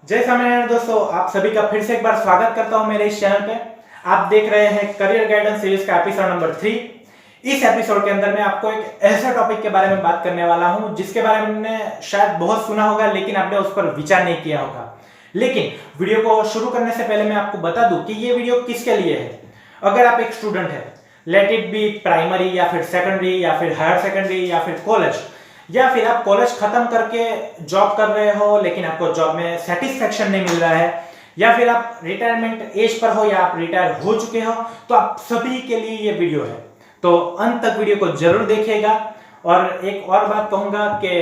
जय स्वामीनारायण दोस्तों, आप सभी का फिर से एक बार स्वागत करता हूं मेरे इस चैनल पे। आप देख रहे हैं करियर गाइडेंस सीरीज का एपिसोड नंबर 3। इस एपिसोड के अंदर मैं आपको एक ऐसा टॉपिक के बारे में बात करने वाला हूं जिसके बारे में आपने शायद बहुत सुना होगा, लेकिन आपने उस पर विचार नहीं किया होगा। लेकिन वीडियो को शुरू करने से पहले मैं आपको बता दूं कि ये वीडियो किसके लिए है। अगर आप एक स्टूडेंट है, लेट इट बी प्राइमरी या फिर सेकेंडरी या फिर हायर सेकेंडरी या फिर कॉलेज, या फिर आप कॉलेज खत्म करके जॉब कर रहे हो लेकिन आपको जॉब में सेटिस्फेक्शन नहीं मिल रहा है, या फिर आप रिटायरमेंट एज पर हो या आप रिटायर हो चुके हो, तो आप सभी के लिए ये वीडियो है। तो अंत तक वीडियो को जरूर देखिएगा। और एक और बात कहूंगा कि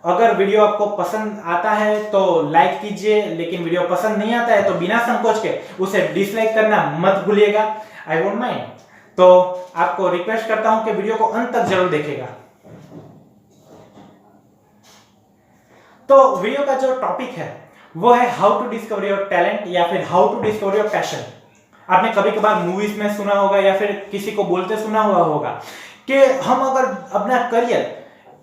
अगर वीडियो आपको पसंद आता है तो लाइक कीजिए, लेकिन वीडियो पसंद नहीं आता है तो बिना संकोच के उसे डिसलाइक करना मत भूलिएगा। I won't mind. तो आपको रिक्वेस्ट करता हूं कि वीडियो को अंत तक जरूर देखिएगा। तो वीडियो का जो टॉपिक है वो है how to discover your talent या फिर how to discover your passion. आपने कभी कभार मूवीज में सुना होगा या फिर किसी को बोलते सुना हुआ होगा कि हम अगर अपना करियर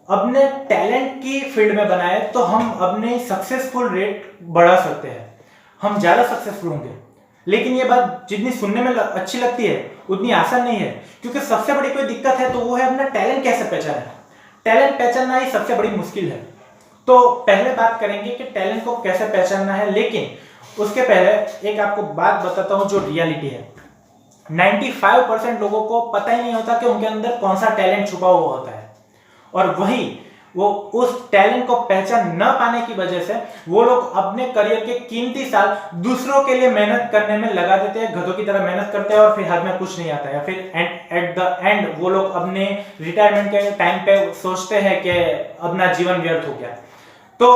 अपने टैलेंट की फील्ड में बनाए तो हम अपने सक्सेसफुल रेट बढ़ा सकते हैं, हम ज्यादा सक्सेसफुल होंगे। लेकिन ये बात जितनी सुनने में अच्छी लगती है उतनी आसान नहीं है, क्योंकि सबसे बड़ी कोई दिक्कत है तो वो है अपना टैलेंट कैसे पहचानना। टैलेंट पहचानना ही सबसे बड़ी मुश्किल है। तो पहले बात करेंगे कि टैलेंट को कैसे पहचानना है, लेकिन उसके पहले एक आपको बात बताता हूं जो रियलिटी है। 95% लोगों को पता ही नहीं होता कि उनके अंदर कौन सा टैलेंट छुपा हुआ होता है, और वही वो उस टैलेंट को पहचान न पाने की वजह से वो लोग अपने करियर के कीमती साल दूसरों के लिए मेहनत करने में लगा देते हैं, गधों की तरह मेहनत करते हैं और फिर हाथ में कुछ नहीं आता है। फिर एट द एंड वो लोग अपने रिटायरमेंट के टाइम पे सोचते हैं कि अपना जीवन व्यर्थ हो गया। तो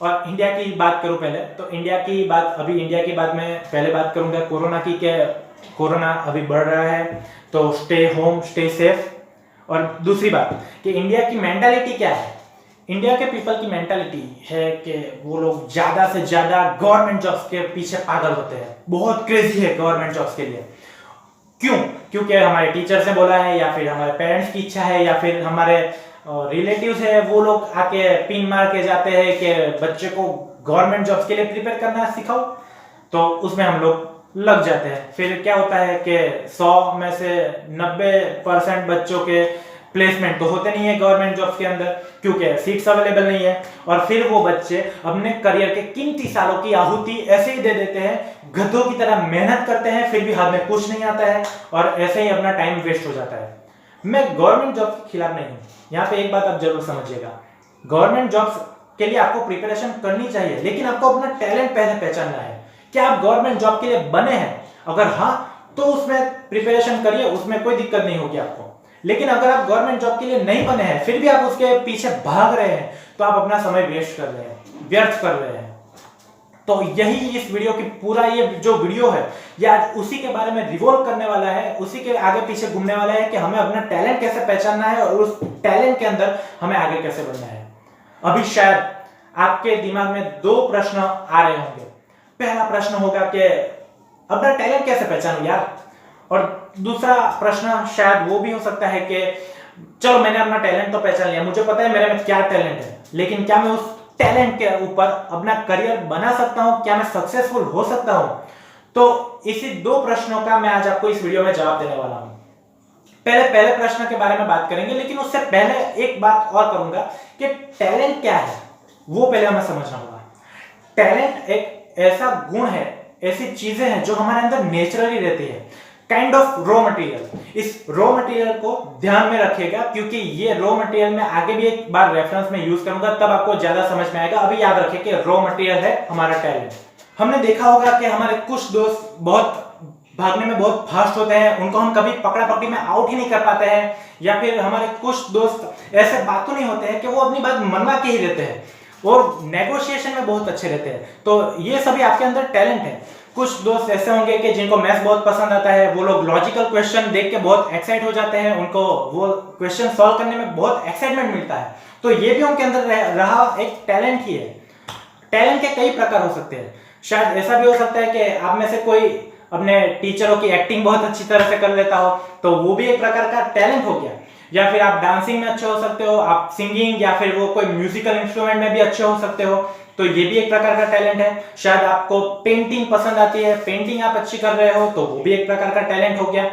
और इंडिया की बात करूं पहले, तो इंडिया की बात मैं पहले बात करूंगा कोरोना की, के कोरोना अभी बढ़ रहा है तो स्टे होम, स्टे सेफ। और दूसरी बात कि इंडिया की मेंटालिटी क्या है। इंडिया के पीपल की मेंटालिटी है कि वो लोग ज्यादा से ज्यादा गवर्नमेंट जॉब्स के पीछे पागल होते हैं, बहुत क्रेजी है गवर्नमेंट जॉब्स के लिए। क्यों? क्योंकि हमारे टीचर्स ने बोला है, या फिर हमारे पेरेंट्स की इच्छा है, या फिर हमारे रिलेटिव्स है, वो लोग आके पिन मार के जाते हैं कि बच्चे को गवर्नमेंट जॉब्स के लिए प्रिपेयर करना सिखाओ, तो उसमें हम लोग लग जाते हैं। फिर क्या होता है कि 100 में से 90% बच्चों के प्लेसमेंट तो होते नहीं है गवर्नमेंट जॉब्स के अंदर, क्योंकि सीट्स अवेलेबल नहीं है। और फिर वो बच्चे अपने करियर के कीमती सालों की आहुति ऐसे ही दे देते हैं, गधों की तरह मेहनत करते हैं, फिर भी हाथ में कुछ नहीं आता है और ऐसे ही अपना टाइम वेस्ट हो जाता है। मैं गवर्नमेंट जॉब के खिलाफ नहीं हूं, यहाँ पे एक बात आप जरूर समझिएगा। गवर्नमेंट जॉब्स के लिए आपको प्रिपरेशन करनी चाहिए, लेकिन आपको अपना टैलेंट पहले पहचानना है। क्या आप गवर्नमेंट जॉब के लिए बने हैं? अगर हाँ तो उसमें प्रिपरेशन करिए, उसमें कोई दिक्कत नहीं होगी आपको। लेकिन अगर आप गवर्नमेंट जॉब के लिए नहीं बने हैं फिर भी आप उसके पीछे भाग रहे हैं, तो आप अपना समय वेस्ट कर रहे हैं, व्यर्थ कर रहे हैं। तो यही इस वीडियो की पूरा ये जो वीडियो है ये आज उसी के बारे में रिवॉल्व करने वाला है, उसी के आगे पीछे घूमने वाला है कि हमें अपना टैलेंट कैसे पहचानना है और उस टैलेंट के अंदर हमें आगे कैसे बढ़ना है। अभी शायद आपके दिमाग में 2 प्रश्न आ रहे होंगे। पहला प्रश्न होगा कि अपना टैलेंट कैसे पहचानूं यार, और दूसरा प्रश्न शायद वो भी हो सकता है कि चलो मैंने अपना टैलेंट तो पहचान लिया, मुझे पता है मेरे में क्या टैलेंट है, लेकिन क्या मैं उस टैलेंट के ऊपर अपना करियर बना सकता हूं, क्या मैं सक्सेसफुल हो सकता हूं? तो इसी 2 प्रश्नों का मैं आज आपको इस वीडियो में जवाब देने वाला हूं। पहले प्रश्न के बारे में बात करेंगे, लेकिन उससे पहले एक बात और करूंगा कि टैलेंट क्या है वो पहले हमें समझना होगा। टैलेंट एक ऐसा गुण है, ऐसी चीजें हैं जो हमारे अंदर नेचुरली रहती है, काइंड ऑफ रॉ मटेरियल। इस रॉ मटेरियल को ध्यान में रखिएगा, क्योंकि ये रॉ मटेरियल में आगे भी एक बार रेफरेंस में यूज करूंगा, तब आपको ज्यादा समझ में आएगा। अभी याद रखिए कि रॉ मटेरियल है हमारा टैलेंट। हमने देखा होगा कि हमारे कुछ दोस्त बहुत भागने में बहुत फास्ट होते हैं, उनको हम कभी पकड़ा पकड़ी में आउट ही नहीं कर पाते हैं, या फिर हमारे कुछ दोस्त ऐसे बातों नहीं होते हैं कि वो अपनी बात मनवा के ही रहते हैं और नेगोशिएशन में बहुत अच्छे रहते हैं। तो ये सभी आपके अंदर टैलेंट है। कुछ दोस्त ऐसे होंगे कि जिनको मैथ्स बहुत पसंद आता है, वो लोग लॉजिकल क्वेश्चन देख के बहुत एक्साइट हो जाते हैं, उनको वो क्वेश्चन सॉल्व करने में बहुत एक्साइटमेंट मिलता है। तो ये भी उनके अंदर रहा एक टैलेंट ही है। टैलेंट के कई प्रकार हो सकते हैं। शायद ऐसा भी हो सकता है कि आप में से कोई अपने टीचरों की एक्टिंग बहुत अच्छी तरह से कर लेता हो, तो वो भी एक प्रकार का टैलेंट हो गया। या फिर आप डांसिंग में अच्छे हो सकते हो, आप सिंगिंग या फिर वो कोई म्यूजिकल इंस्ट्रूमेंट में भी अच्छे हो सकते हो। तो ये भी एक प्रकार का टैलेंट है। शायद आपको पेंटिंग पसंद आती है, पेंटिंग आप अच्छी कर रहे हो, तो वो भी एक प्रकार का टैलेंट हो गया।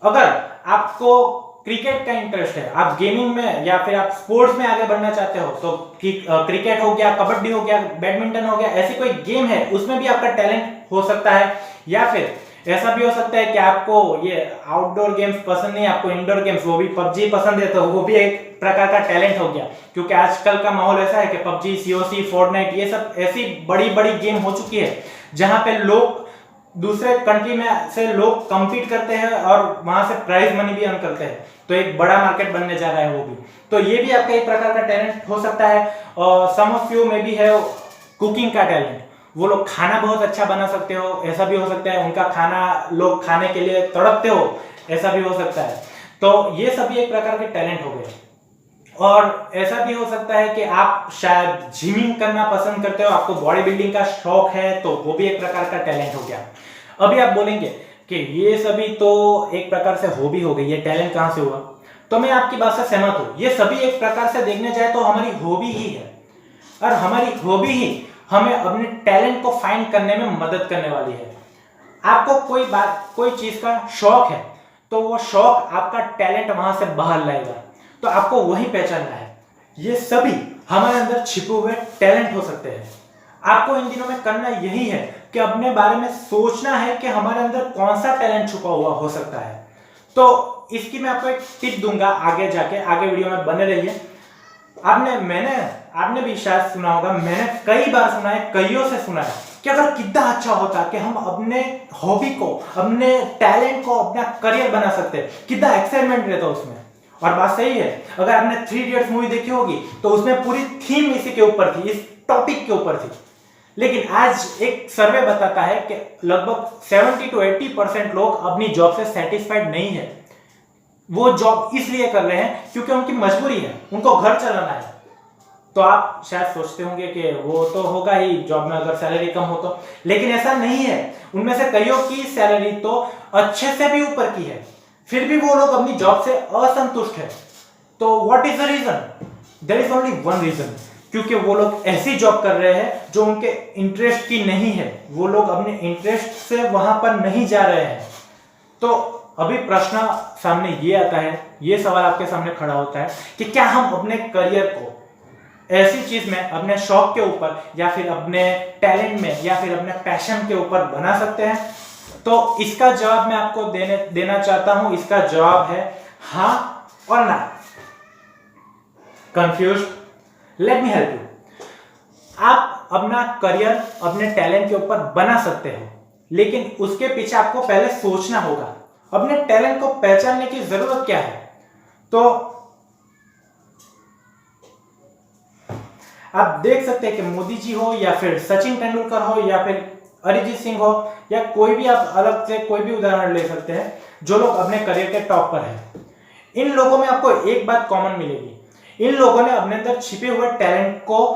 अगर आपको क्रिकेट का इंटरेस्ट है, आप गेमिंग में या फिर आप स्पोर्ट्स में आगे बढ़ना चाहते हो, तो क्रिकेट हो गया, कबड्डी हो गया, बैडमिंटन हो गया, ऐसी कोई गेम है उसमें भी आपका टैलेंट हो सकता है। या फिर ऐसा भी हो सकता है कि आपको ये आउटडोर गेम्स पसंद नहीं, आपको इंडोर गेम्स, वो भी पबजी पसंद है, तो वो भी एक प्रकार का टैलेंट हो गया। क्योंकि आजकल का माहौल ऐसा है कि पबजी, सीओसी, फोर्टनाइट, ये सब ऐसी बड़ी बड़ी गेम हो चुकी है जहां पे लोग दूसरे कंट्री में से लोग कम्पीट करते हैं और वहां से प्राइज मनी भी अर्न करते हैं। तो एक बड़ा मार्केट बनने जा रहा है वो भी। तो ये भी आपका एक प्रकार का टैलेंट हो सकता है। और सम ऑफ यू में भी है कुकिंग का टैलेंट, वो लोग खाना बहुत अच्छा बना सकते हो, ऐसा भी हो सकता है। उनका खाना लोग खाने के लिए तड़पते हो, ऐसा भी हो सकता है। तो ये सभी एक प्रकार के टैलेंट हो गए। और ऐसा भी हो सकता है कि आप शायद जिमिंग करना पसंद करते हो, आपको बॉडी बिल्डिंग का शौक है, तो वो भी एक प्रकार का टैलेंट हो गया। अभी आप बोलेंगे कि ये सभी तो एक प्रकार से हॉबी हो गई, ये टैलेंट कहां से हुआ? तो मैं आपकी बात से सहमत हूं। ये सभी एक प्रकार से देखने जाए तो हमारी हॉबी ही है, और हमारी हॉबी ही हमें अपने टैलेंट को फाइंड करने में मदद करने वाली है। आपको कोई चीज का शौक है, तो वो शौक आपका टैलेंट वहां से बाहर लाएगा, तो आपको वही पहचानना है। ये सभी हमारे अंदर छिपे हुए टैलेंट हो सकते हैं। आपको इन दिनों में करना यही है कि अपने बारे में सोचना है कि हमारे अंदर कौन सा टैलेंट छुपा हुआ हो सकता है। तो इसकी मैं आपको एक टिप दूंगा आगे जाके, आगे वीडियो में बने रहिए। आपने भी शायद सुना होगा, मैंने कई बार सुना है, कईयों से सुना है कि अगर कितना अच्छा होता कि हम अपने हॉबी को, अपने टैलेंट को अपना करियर बना सकते, कितना एक्साइटमेंट रहता उसमें। और बात सही है। अगर आपने 3 इडियट्स मूवी देखी होगी तो उसमें पूरी थीम इसी के ऊपर थी, इस टॉपिक के ऊपर थी। लेकिन आज एक सर्वे बताता है कि लगभग 70 to 80% लोग अपनी जॉब से सेटिस्फाइड नहीं है। वो जॉब इसलिए कर रहे हैं क्योंकि उनकी मजबूरी है, उनको घर चलाना है। तो आप शायद सोचते होंगे कि वो तो होगा ही जॉब में अगर सैलरी कम हो तो, लेकिन ऐसा नहीं है। उनमें से कईयों की सैलरी तो अच्छे से भी ऊपर की है, फिर भी वो लोग अपनी जॉब से असंतुष्ट है। तो what is the reason? There is only one reason, क्योंकि वो लोग ऐसी जॉब कर रहे हैं जो उनके इंटरेस्ट की नहीं है। वो लोग अपने इंटरेस्ट से वहां पर नहीं जा रहे हैं। तो अभी प्रश्न सामने ये आता है, ये सवाल आपके सामने खड़ा होता है कि क्या हम अपने करियर को ऐसी चीज में, अपने शौक के ऊपर या फिर अपने टैलेंट में या फिर अपने पैशन के ऊपर बना सकते हैं? तो इसका जवाब मैं आपको देना चाहता हूं। इसका जवाब है हां और ना। Confused? Let me help you. आप अपना करियर अपने टैलेंट के ऊपर बना सकते हो, लेकिन उसके पीछे आपको पहले सोचना होगा। अपने टैलेंट को पहचानने की जरूरत क्या है? तो आप देख सकते हैं कि मोदी जी हो या फिर सचिन तेंदुलकर हो या फिर अरिजीत सिंह हो, या कोई भी, आप अलग से कोई भी उदाहरण ले सकते हैं, जो लोग अपने करियर के टॉप पर हैं। इन लोगों में आपको एक बात कॉमन मिलेगी, इन लोगों ने अपने अंदर छिपे हुए टैलेंट को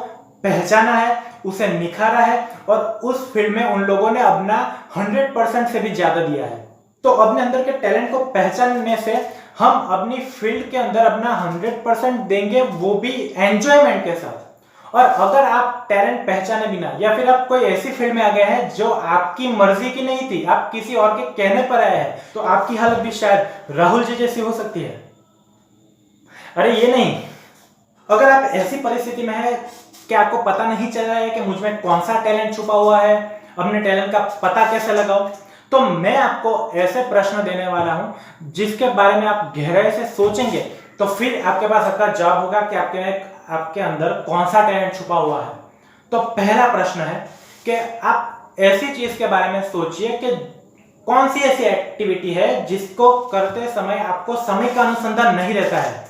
पहचाना है, उसे निखारा है, और उस फील्ड में उन लोगों ने अपना 100% से भी ज्यादा दिया है। तो अपने अंदर के टैलेंट को पहचानने से हम अपनी फील्ड के अंदर अपना 100% देंगे, वो भी एंजॉयमेंट के साथ। और अगर आप टैलेंट पहचाने बिना, या फिर आप कोई ऐसी फील्ड में आ गए हैं जो आपकी मर्जी की नहीं थी, आप किसी और के कहने पर आए हैं, तो आपकी हालत भी शायद राहुल जी जैसी हो सकती है। अरे ये नहीं, अगर आप ऐसी परिस्थिति में है कि आपको पता नहीं चल रहा है कि मुझ में कौन सा टैलेंट छुपा हुआ है, अपने टैलेंट का पता कैसे लगाओ, तो मैं आपको ऐसे प्रश्न देने वाला हूं जिसके बारे में आप गहराई से सोचेंगे तो फिर आपके पास आपका जवाब होगा कि आपके अंदर कौन सा टैलेंट छुपा हुआ है। तो पहला प्रश्न है कि आप ऐसी चीज के बारे में सोचिए कि कौन सी ऐसी एक्टिविटी है जिसको करते समय आपको समय का अनुसंधान नहीं रहता है।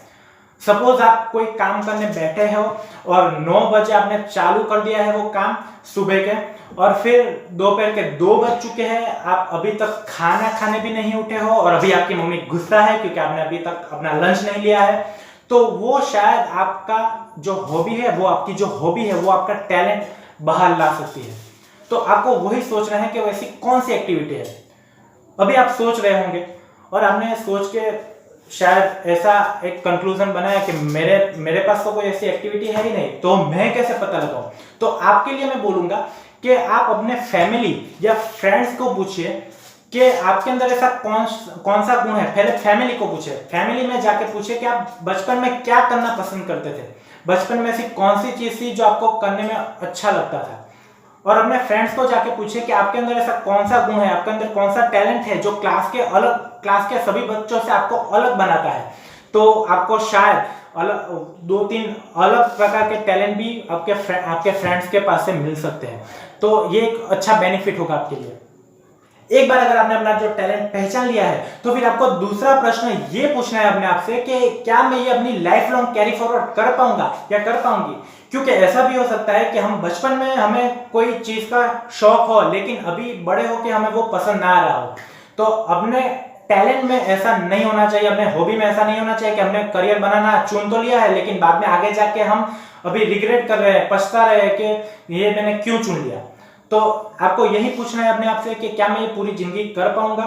सपोज आप कोई काम करने बैठे हो और 9 बजे आपने चालू कर दिया है वो काम सुबह के, और फिर दोपहर के 2 बज चुके हैं, आप अभी तक खाना खाने भी नहीं उठे हो, और अभी आपकी मम्मी गुस्सा है क्योंकि आपने अभी तक अपना लंच नहीं लिया है। तो वो शायद आपका जो हॉबी है, वो आपकी जो हॉबी है, वो आपका टैलेंट बाहर ला सकती है। तो आपको वही सोचना है कि वैसी कौन सी एक्टिविटी है। अभी आप सोच रहे होंगे और आपने सोच के शायद ऐसा एक कंक्लूजन बना है कि मेरे पास तो कोई ऐसी एक्टिविटी है ही नहीं, तो मैं कैसे पता लगाऊं। तो आपके लिए मैं बोलूंगा कि आप अपने फैमिली या फ्रेंड्स को पूछिए कि आपके अंदर ऐसा कौन सा गुण है। पहले फैमिली को पूछे, फैमिली में जाके पूछे कि आप बचपन में क्या करना पसंद करते थे, बचपन में ऐसी कौन सी चीज थी जो आपको करने में अच्छा लगता था। और अपने फ्रेंड्स को जाके पूछे कि आपके अंदर ऐसा कौन सा गुण है, आपके अंदर कौन सा टैलेंट है जो क्लास के सभी बच्चों से आपको अलग बनाता है। तो आपको शायद अलग 2-3 अलग प्रकार के टैलेंट भी आपके फ्रेंड्स के पास से मिल सकते हैं। तो ये एक अच्छा बेनिफिट होगा आपके लिए। एक बार अगर आपने अपना जो टैलेंट पहचान लिया है, तो फिर आपको दूसरा प्रश्न ये पूछना है अपने आप से कि क्या मैं ये अपनी लाइफ लॉन्ग कैरी फॉरवर्ड कर पाऊंगा या कर पाऊंगी। क्योंकि ऐसा भी हो सकता है कि हम बचपन में हमें कोई चीज का शौक हो, लेकिन अभी बड़े होकर हमें वो पसंद ना आ रहा हो। तो अपने टैलेंट में ऐसा नहीं होना चाहिए, अपने हॉबी में ऐसा नहीं होना चाहिए कि हमने करियर बनाना चुन तो लिया है, लेकिन बाद में आगे जाके हम अभी रिग्रेट कर रहे हैं, पछता रहे हैं कि ये मैंने क्यों चुन लिया। तो आपको यही पूछना है अपने आप से कि क्या मैं ये पूरी जिंदगी कर पाऊंगा।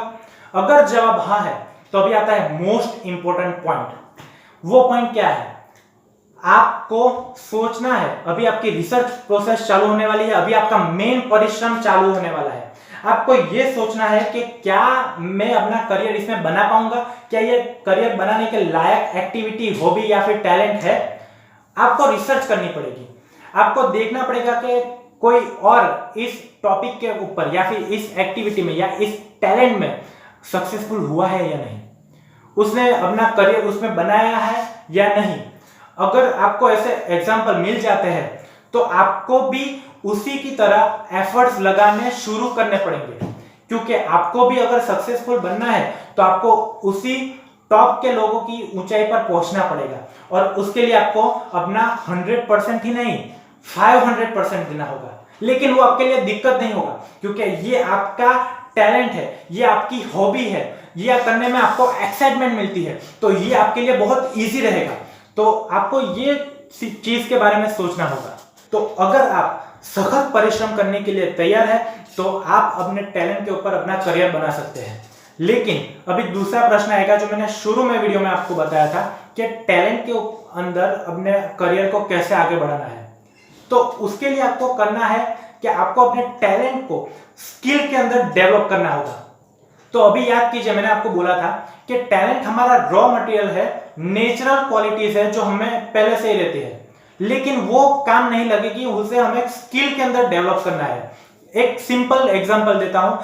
अगर जवाब हाँ है, तो अभी आता है मोस्ट इंपॉर्टेंट पॉइंट। वो पॉइंट क्या है, आपको सोचना है। अभी आपकी रिसर्च प्रोसेस चालू होने वाली है, अभी आपका मेन परिश्रम चालू होने वाला है। आपको ये सोचना है कि क्या मैं अपना करियर इसमें बना पाऊंगा, क्या ये करियर बनाने के लायक एक्टिविटी, हॉबी या फिर टैलेंट है। आपको रिसर्च करनी पड़ेगी, आपको देखना पड़ेगा कि कोई और इस टॉपिक के ऊपर या फिर इस एक्टिविटी में या इस टैलेंट में सक्सेसफुल हुआ है या नहीं, उसने अपना करियर उसमें बनाया है या नहीं। अगर आपको ऐसे एग्जाम्पल मिल जाते हैं, तो आपको भी उसी की तरह एफर्ट्स लगाने शुरू करने पड़ेंगे। क्योंकि आपको भी अगर सक्सेसफुल बनना है, तो आपको उसी टॉप के लोगों की ऊंचाई पर पहुंचना पड़ेगा। और उसके लिए आपको अपना 100% ही नहीं, 500% देना होगा। लेकिन वो आपके लिए दिक्कत नहीं होगा, क्योंकि ये आपका टैलेंट है, ये आपकी हॉबी है, ये करने में आपको एक्साइटमेंट मिलती है, तो ये आपके लिए बहुत इजी रहेगा। तो आपको ये चीज के बारे में सोचना होगा। तो अगर आप सखत परिश्रम करने के लिए तैयार है, तो आप अपने टैलेंट के ऊपर अपना करियर बना सकते हैं। लेकिन अभी दूसरा प्रश्न आएगा, जो मैंने शुरू में वीडियो में आपको बताया था कि टैलेंट के अंदर अपने करियर को कैसे आगे बढ़ाना है। तो उसके लिए आपको करना है कि आपको अपने टैलेंट को स्किल के अंदर डेवलप करना होगा। तो अभी याद कीजिए, मैंने आपको बोला था कि टैलेंट हमारा रॉ मटेरियल है, नेचुरल क्वालिटीज है जो हमें पहले से ही रहती है, लेकिन वो काम नहीं लगेगी, उसे हमें स्किल के अंदर डेवलप करना है। एक सिंपल एग्जांपल देता हूं,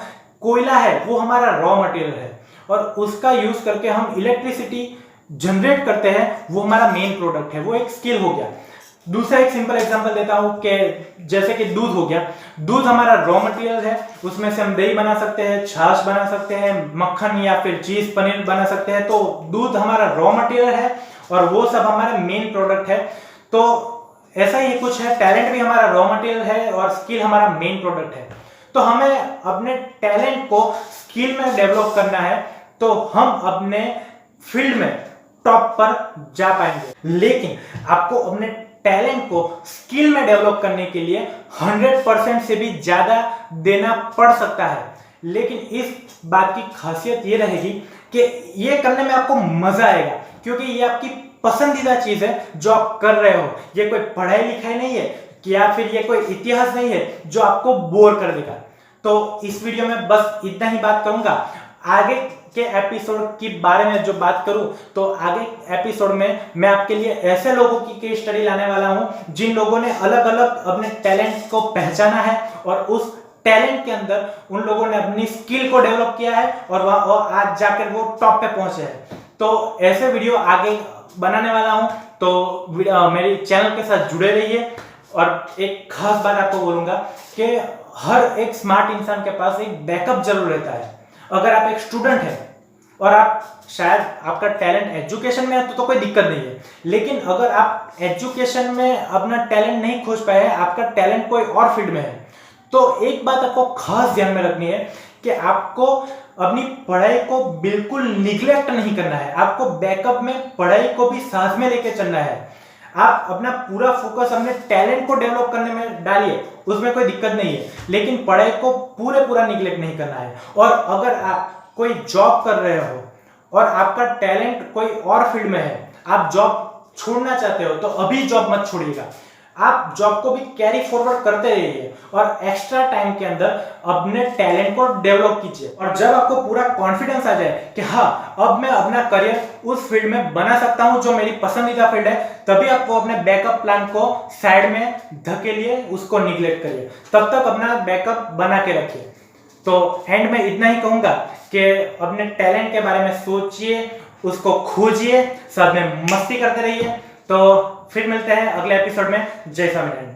कोयला है वो हमारा रॉ मटेरियल है, और उसका यूज करके हम इलेक्ट्रिसिटी जनरेट करते हैं, वो हमारा मेन प्रोडक्ट है, वो एक स्किल हो गया। दूसरा एक सिंपल एग्जांपल देता हूं कि जैसे कि दूध हो गया, दूध हमारा रॉ मटेरियल है, उसमें से हम दही बना सकते हैं, छाछ बना सकते हैं, मक्खन या फिर चीज पनीर बना सकते हैं। तो दूध हमारा रॉ मटेरियल है और वो सब हमारा मेन प्रोडक्ट है। तो ऐसा ही कुछ है, टैलेंट भी हमारा रॉ मटेरियल है और स्किल हमारा मेन प्रोडक्ट है। तो हमें अपने टैलेंट को स्किल में डेवलप करना है, तो हम अपने फील्ड में टॉप पर जा पाएंगे। लेकिन आपको अपने टैलेंट को स्किल में डेवलप करने के लिए 100% से भी ज्यादा देना पड़ सकता है। लेकिन इस बात की खासियत ये रहेगी कि ये करने में आपको मजा आएगा, क्योंकि ये आपकी पसंदीदा चीज है जो आप कर रहे हो। ये कोई पढ़ाई लिखाई नहीं है, या फिर ये कोई इतिहास नहीं है जो आपको बोर कर देगा। तो इस वीडियो में बस इतना ही बात करूंगा। आगे के एपिसोड के बारे में जो बात करूं, तो आगे एपिसोड में मैं आपके लिए ऐसे लोगों की केस स्टडी लाने वाला हूं जिन लोगों ने अलग अलग अपने टैलेंट को पहचाना है, और उस टैलेंट के अंदर उन लोगों ने अपनी स्किल को डेवलप किया है, और आज जाकर वो टॉप पे पहुंचे हैं। तो ऐसे वीडियो आगे बनाने वाला हूं, तो मेरे चैनल के साथ जुड़े रहिए। और एक खास बात आपको बोलूंगा कि हर एक स्मार्ट इंसान के पास एक बैकअप जरूर रहता है। अगर आप एक स्टूडेंट हैं और आप शायद आपका टैलेंट एजुकेशन में है, तो कोई दिक्कत नहीं है। लेकिन अगर आप एजुकेशन में अपना टैलेंट नहीं खोज पाए हैं, आपका टैलेंट कोई और फील्ड में है, तो एक बात आपको खास ध्यान में रखनी है कि आपको अपनी पढ़ाई को बिल्कुल निग्लेक्ट नहीं करना है। आपको बैकअप में पढ़ाई को भी साथ में लेके चलना है। आप अपना पूरा फोकस अपने टैलेंट को डेवलप करने में डालिए, उसमें कोई दिक्कत नहीं है, लेकिन पढ़ाई को पूरा निग्लेक्ट नहीं करना है। और अगर आप कोई जॉब कर रहे हो और आपका टैलेंट कोई और फील्ड में है, आप जॉब छोड़ना चाहते हो, तो अभी जॉब मत छोड़िएगा। आप जॉब को भी कैरी फॉरवर्ड करते रहिए और एक्स्ट्रा टाइम के अंदर अपने टैलेंट को डेवलप कीजिए। और जब आपको पूरा कॉन्फिडेंस आ जाए कि हाँ, अब मैं अपना करियर उस फील्ड में बना सकता हूं जो मेरी पसंदीदा फील्ड है, तभी आपको अपने बैकअप प्लान को साइड में धकेलिए, उसको निगलेक्ट करिए। तब तक अपना बैकअप बना के रखिए। तो एंड में इतना ही कहूंगा कि अपने टैलेंट के बारे में सोचिए, उसको खोजिए, साथ में मस्ती करते रहिए। तो फिर मिलते हैं अगले एपिसोड में। जय स्वामीनारायण।